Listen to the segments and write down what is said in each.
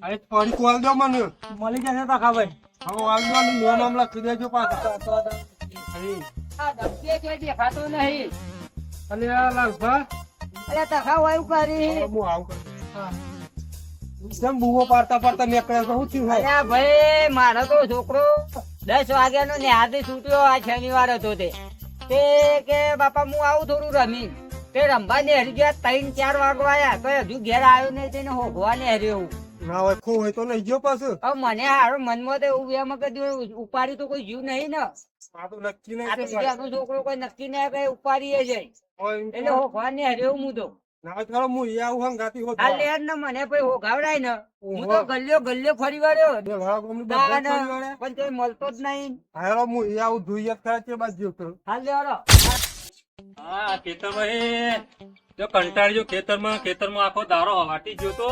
અરે પાણી કોલ દો મને. મળી જશે તો ખબર. હવે વાલવાનું મોન આમ લખી દેજો પાછા. આ ધબકે કોઈ દેખાતો નહીં. અને આ લાલભા અરે તખા વાયુ કરી. હવે હું આવું કરું. જેમ બુવો પાડતા પાડતા નીકળે તો શું થયું? અરે ભાઈ મારો તો છોકરો 10 વાગ્યાનો ન્યાથી છૂટ્યો. આ શનિવાર હતો તે કે બાપા હું આવું થોડું રમી. તે રમવા ને હરી ગયા 3-4 વાગવા આયા તો હજુ ઘેર આવ્યો નહીં. તેને હોગવા ને હર્યો. ના હોય ખો હોય તો નહીં ગયો પાછું. હવે મને હારો મનમાં તો એવું એમ કે ઉપાડી તો કોઈ જીવ નહીં ને. આ તો નક્કી નહીં આ તો છે બીજાનો છોકરો કોઈ નક્કી ના કઈ ઉપાડીએ જાય. ભાઈ. એટલે હોગવા ને હર્યો હું તો. ના હોય ચાલો હું એ આવું હંગાતી હોત. આ લેર ને મને કોઈ હોગાવડાય ને હું તો ગલ્યો ફરી વળ્યો. બે વાળા ગોમની બધા દાન ફરી વળે. પણ તે મળતો જ નહીં. હાલો હું એ આવું ધોઈ જ થાય તે બાદ જેવું કરું. હાલ લેવડો. હા ખેતરમાં જો કંટાળી ખેતરમાં આખો દારો હવાટી ગયો તો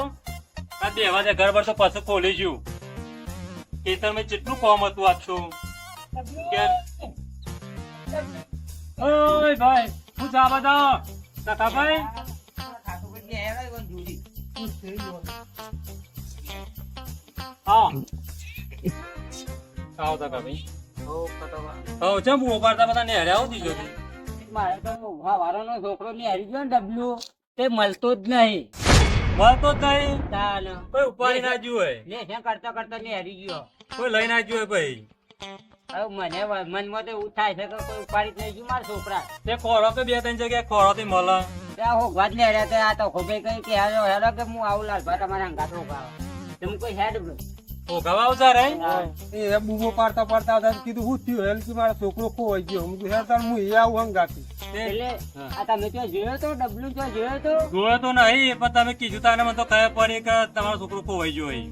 આ 2 વાગે ઘર પર તો પાછું ખોલી ગયું. ખેતરમાં જેટલું કામ હતું આછું ઓય ભાઈ શું ચા બધા કાકા ભાઈ હા આવો કાકા ભાઈ હા ચમ ઉપાડતા બધા ને હર્યા દીધો મારે તો વાવાનો છોકરો ને હારી ગયો ને ડબલું તે મળતો જ નહીં. મળતો જ નહીં. તાન કોઈ ઉપાડી ના જ્યું હોય લેશે કરતા કરતા ને હારી ગયો. કોઈ લઈ ના જ્યું હોય ભાઈ. હવે મને મનમાં તો એવું થાય છે કે કોઈ ઉપાડી જ નહીં ગયું મારા છોકરા. તે ખોરો કે 2-3 જગ્યાએ ખોરો થી મળે. ત્યાં હોગવા જ ને હાર્યા તે આ તો ખોબે કઈ કે હેડો કે હું આવું લાલભા તમારા હંગાત રોકાવા. તેમ કોઈ હેડ ઓગાવા આવતા રે એ બુવો પાડતા પાડતા હતા કીધું શું થયું એમ કે મારો છોકરો ખોવાઈ ગયો. હું કીધું હેર તાર હું એ આવું હંગાતી. એટલે આ તમે ત્યાં જોયો તો ડબલું ત્યાં જોયો તો જોયો તો નહીં પણ તમે કીધું તાને મને તો ખબર પડી કે તમારો છોકરો ખોવાઈ ગયો હોય.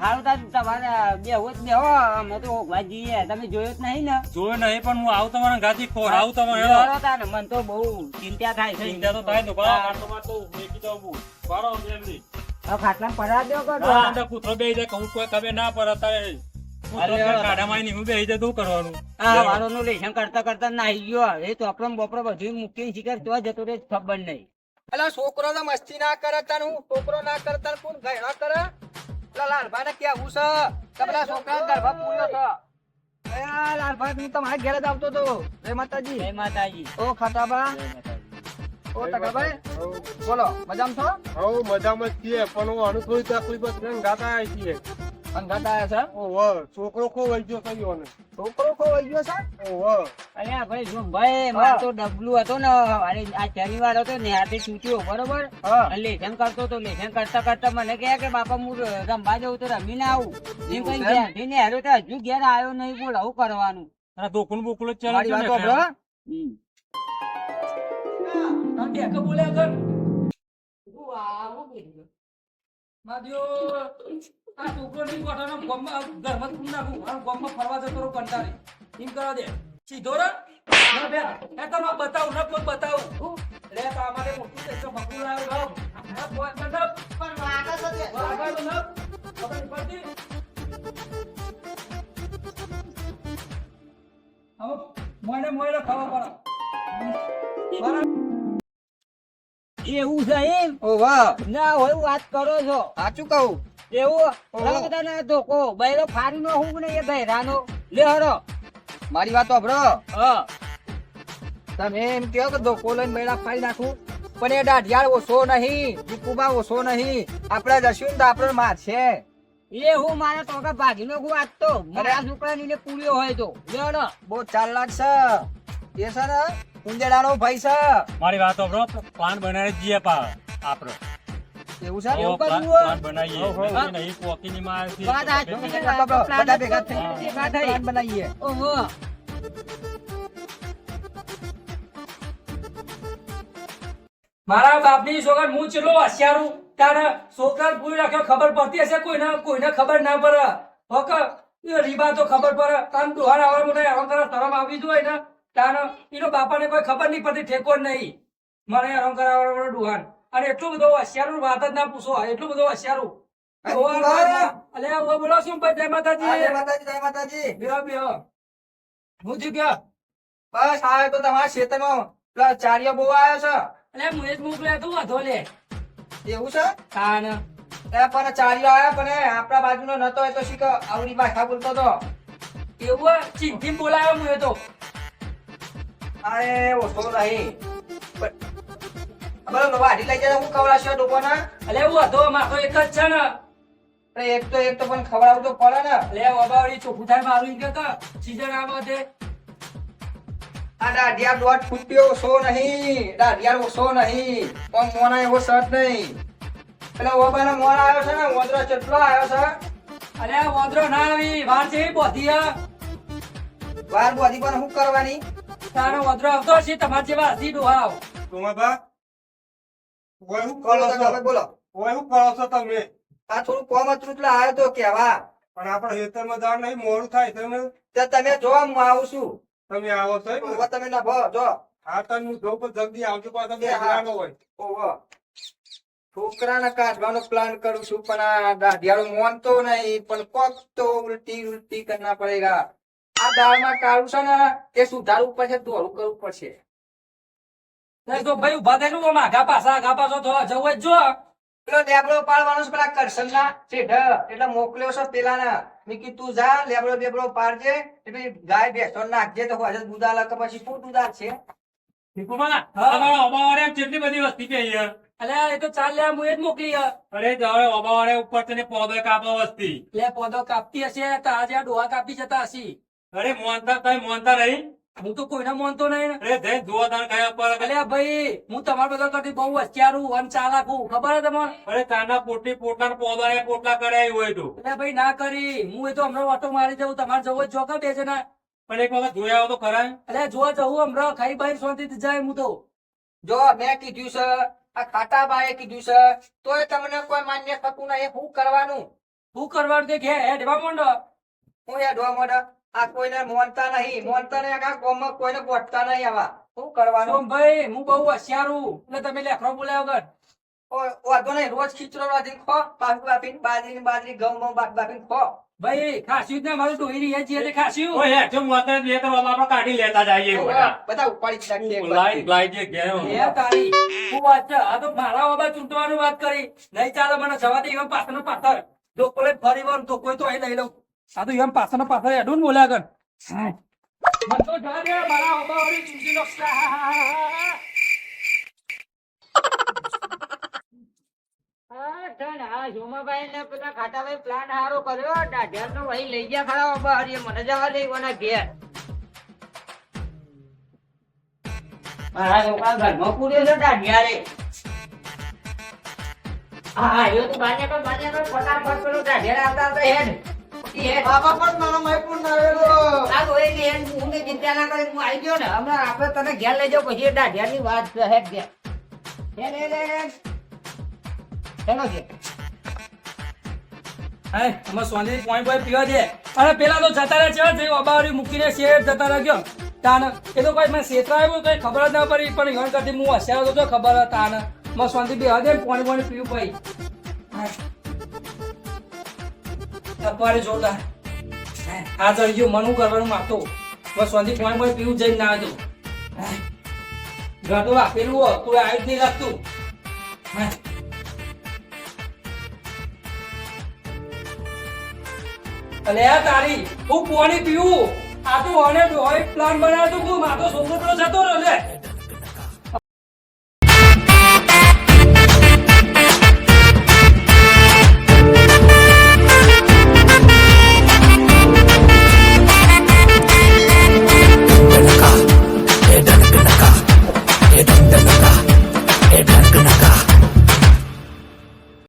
સારું તાર તમારે બેહો જ બેહો અમે તો હોગવા જઈએ. તમે જોયો જ નહીં ને જોયો નહીં પણ હું આવું તમારા ગાથી ખોર આવું તમારે બેહો તાર ને. મને તો બહુ ચિંતા થાય છે. ચિંતા તો થાય તો મેકી દઉં હું પાડો જલ્દી. હવે ખાટલા પડા દો કરો. હા અંદર કૂતરો બેહી જાય કહું કોઈ ખબર ના પડે તારે કૂતરો કાઢામાં નહીં હું બેહી જાય શું કરવાનું. આ વાળોનું લેશન કરતા કરતા નાહી ગયો. એ ચોપડો બોપડો બધું મૂકીને શિકાર તો જતો રે ખબર નહીં. અલા છોકરો તો મસ્તી ના કરે તને હું છોકરો ના કરતા કોણ ગયડા કરે. પેલા લાલભા ને કેવું છે કે પેલા છોકરા ગરબા પૂર્યો છે. એ લાલભા હું તમારા ઘેર જ આવતો હતો. જય માતાજી. જય માતાજી. ઓ ખાટાબા ઓ ટકાભાઈ બોલો મજામાં છો? હવે મજામાં જ છીએ પણ હું આનું થોડી તકલીફ જ છે ને ગાતા આવી છીએ. અંગાત આયા છે. ઓહો છોકરો ખોવાઈ ગયો કયો ને. છોકરો ખોવાઈ ગયો છે. ઓહો અરે આ ભાઈ જો ભાઈ મારે તો ડબલું હતો ને અરે આ શનિવાર હતો ને હાથે છૂટ્યો બરોબર. લેશન કરતો તો લેશન કરતા કરતા મને કહે કે બાપા હું રમવા જવું તો રમીને આવું. એમ કઈ ઘેરથી ને હેરો તો હજુ ઘેર આવ્યો નહીં. બોલ આવું કરવાનું. આ દોકુન બોકુલ જ મારી વાત ચાલે સાંભળો. આ છોકરો ની કોઠાનો ગોમમાં ઘરમાં કું નાખું આ ગોમમાં ફરવા જતો રહું કંટાળી એમ કરવા દે સીધો રે ના બે એ તો માં બતાવું ને કોઈ બતાવું લે તો અમારે મોટું છે તો બકુલ આવ્યો આ કોઈ મંડપ પણ વાગા છે વાગા ન ખબર પડતી હવે મોને ખાવા પડે એવું છે એમ ઓ વાહ ના હોય વાત કરો છો. સાચું કહું એવું બધાને ધોકો બૈરો ફારી નો હું ને એ બૈરાનો લે હરો મારી વાત સાંભળો. હા તમે એમ કહો કે ધોકો લઈને બેડા ફાડી નાખું પણ એ દાઢિયાળ ઓછો નહીં દીકુબા ઓછો નહીં આપણે જશું તો આપણે મારશે. એ હું મારા ટોકા ભાગી નો વાત તો મારા છોકરા ને પૂર્યો હોય તો લેડો બહુ ચાલાક છે એ છે ને ઉંદેડાનો ભાઈ છે. મારી વાત સાંભળો પ્લાન બનાવી જઈએ પા આપડે એવું છે એવો કરવું પ્લાન બનાવીએ નહીં પોકીની માં વાત આ જો બધા ભેગા થઈ પ્લાન બનાવીએ. ઓહો મારા બાપની છોકરા હું ચેટલો હોશિયારું તારે છોકરા પૂરી રાખ્યો ખબર પડતી હશે કોઈને ખબર ના પડે ઓકે એ રીબા તો ખબર પડે તાન દોહાર આવવા મને હેરાન કરે શરમ આવી જોઈએ ને તાન એનો બાપાને કોઈ ખબર નહીં પડતી ઠેકો જ નહીં મને હેરાન કરાવવાનો ડુહાન અને એટલું બધું હોશિયારું વાત જ ના પૂછો એટલું બધું હોશિયારું અલે હું બોલો છું ભાઈ જય માતાજી જય માતાજી બેહો બેહો હું થયું કે બસ આવે તો તમારા ખેતરમાં પેલા ચારિયા બહુ આવ્યો છે એટલે હું જ મોકલ્યા તું વધો લે એવું છે તાન એ પણ ચાલ્યો આયા પણ આપણા બાજુનો નતો એ તો શીખ આવડી ભાષા બોલતો તો એવું ચીનથી બોલાયો હું એ તો અરે ઓછો નહીં બરાબર વાડી લઈ જાય હું ખવડાવશો ડોકોના અલે એવું હતો માર તો એક જ છે ને અરે એક તો પણ ખવડાવવું તો પડે ને લે બાબાવડી ચોખ્ખું થાય મારું કે સીઝન આવે છે આ દાઢિયા દોઢ ફૂટ્યો ઓછો નહીં દાઢિયા ઓછો નહીં પણ મોના એવો શર્ટ નહીં એટલે ઓબાનો મોન આવ્યો છે ને ઓદરો કેટલો આવ્યો છે અલે વાંદરો ના આવી વાર છે બોધી વાર બોધી પણ શું કરવાની તારો વાંદરો આવતો હશે તમારા જેવા હસી ડોહાવ સોમાબા ઓય હું બોલો કરો તો તમે છો બોલો ઓય હું કરો છો તમે આ થોડું કોમ હતું એટલે આવ્યો તો કેવા પણ આપણે ખેતરમાં જવાનું નહીં મોડું થાય છે ને તો તમે જો હું આવું છું તમે આવો છો એમ ને? ઓવા તમે ના ભો જો હા તને હું જોઉં પણ જલ્દી આવજો પાછા એ હા. બેસવાનો હોય ઓવો છોકરાને કાઢવાનો પ્લાન કરું છું પણ આ દાઢિયાળો મોનતો નહીં પણ કોક તો ઉલટી ઉલટી કરના પડેગા આ દાળમાં કાઢું છે ને તે સુધારવું પડશે દોડું કરવું પડશે તો ભાઈ ઉભા થઈને આમ આગા પાછો થવા જવું જ જો પેલો લેબડો પાડવાનો છે પેલા કરસનના શેઠ એટલે મોકલ્યો છે પેલાને મેં કીધું તું જા લેબડો બેબડો પાડજે એટલે ગાય ભેંસો નાખજે તો હજુ દૂધ આલે કે પછી શું દૂધ છે ભીખુભા, તમારા ઓબાવાળામાં કેટલી બધી વસ્તી છે અહીંયા? અલે એ તો ચાલ લે હું એ જ મોકલી અરે જાવે ઓબાવાળા ઉપર તને પોદો કાપો વસ્તી. લે પોદો કાપતી હશે તો આજે આ ડોહા કાપી જતા હશે અરે મોનતા તમે મોનતા નહીં? હું તો કોઈને માનતો નહીં ને. અરે જઈ જુઓ તારે કયા પર. અલ્યા ભાઈ હું તમારા બધા કરતી બહુ હોશિયારું અને ચાલાકું ખબર હે તમને અરે તારના પોટલા પોદા ને પોટલા કર્યા હોય તો. એટલે ભાઈ ના કરી હું એ તો હમણાં ઓટો મારી જવું તમારે જવું જ જો કે બે જણા પણ એક વખત જોયા આવો તો ખરા. એટલે જોવા જવું હમણાં ખાઈ બાઈ શાંતિથી જાય હું તો જો મેં કીધું છે આ ખાટા બાએ કીધું છે તોય તમને કોઈ માન્ય થતું નહીં શું કરવાનું શું કરવાનું તે ઘે હેડવા માંડો હું હેડવા મોઢ આ કોઈને મોનતા નહીં આખા ગામમાં કોઈને ગોઠતા નહીં આવા શું કરવાનું સોમભાઈ હું બહુ હોશિયારું એટલે તમે લેખરો બોલ્યા વગર વાંધો નહીં રોજ ખીચડો રાધીને ખો પાક બાફીને બાજરી ઘઉં બાફીને ખો ભાઈ ખાસ્યું જ ને મારું ડોહી રહી છે ખાસ્યું ઓય હે જો મોતા બે તો આપણે કાઢી લેતા જઈએ બધા. બધા ઉપાડી જ નાખીએ એક લાઈ બાજુ. લાઈ જે ગયો. એ તારી શું વાત છે આ તો મારા બાબા ચૂંટવાની વાત કરી નહીં ચાલે મને જવા દે એમ પાછળ પાછળ જો કોઈ ફરી વાર તો કોઈ તો અહીં લઈ લઉં આ તો એમ પાછળ પાછળ હેડું ને બોલ્યા કર મને તો જા દે મારા બાબા વાળી ચૂંટી નો સોમાભાઈ ને પેલા ખાટાભાઈ પ્લાન સારો કર્યો દાઢિયા તો વહી લઈ ગયા ખરા બહાર મને જવા દે કોના ઘેર મારા છોકરા ઘરમાં પૂર્યો છે દાઢિયા રે હા એ તો બાને ફટાફટ પેલો દાઢિયા આવતા આવતા હેડ બાબા પણ મારો મહેપુર ના આવેલો આ તો એ હેડ હું ચિંતા ના કરી હું આવી ગયો ને હમણાં આપણે તને ઘેર લઈ જાવ પછી દાઢિયાની વાત છે હેડ ઘેર હેડ હેલો છે હે અમે સોંધી પોઈન્ટ પોઈન્ટ પીવા દે અને પેલા તો જતા રહ્યા છે જે અબાવરી મૂકીને શેર જતા રહ્યો તાન એ તો કઈ મને શેતરા આવ્યું કઈ ખબર જ ના પડી પણ ઈવન કરતી હું હોશિયાર હતો તો ખબર હતા તાન મેં સોંધી બે દે પોણી પોણી પીવું ભાઈ અપારે જોરદાર આ ચડી ગયો મનું કરવાનું માતો મેં સોંધી પોણી પોણી પીવું જઈને ના આવ્યો ઘટો આપેલું હોય કોઈ આવી જ નહીં લાગતું અલે આ તારી હું પાણી પીવું આ તો ઓને ડોહી પ્લાન બનાવ્યો તો હું મારો છોકરો તો જતો રહ્યો લે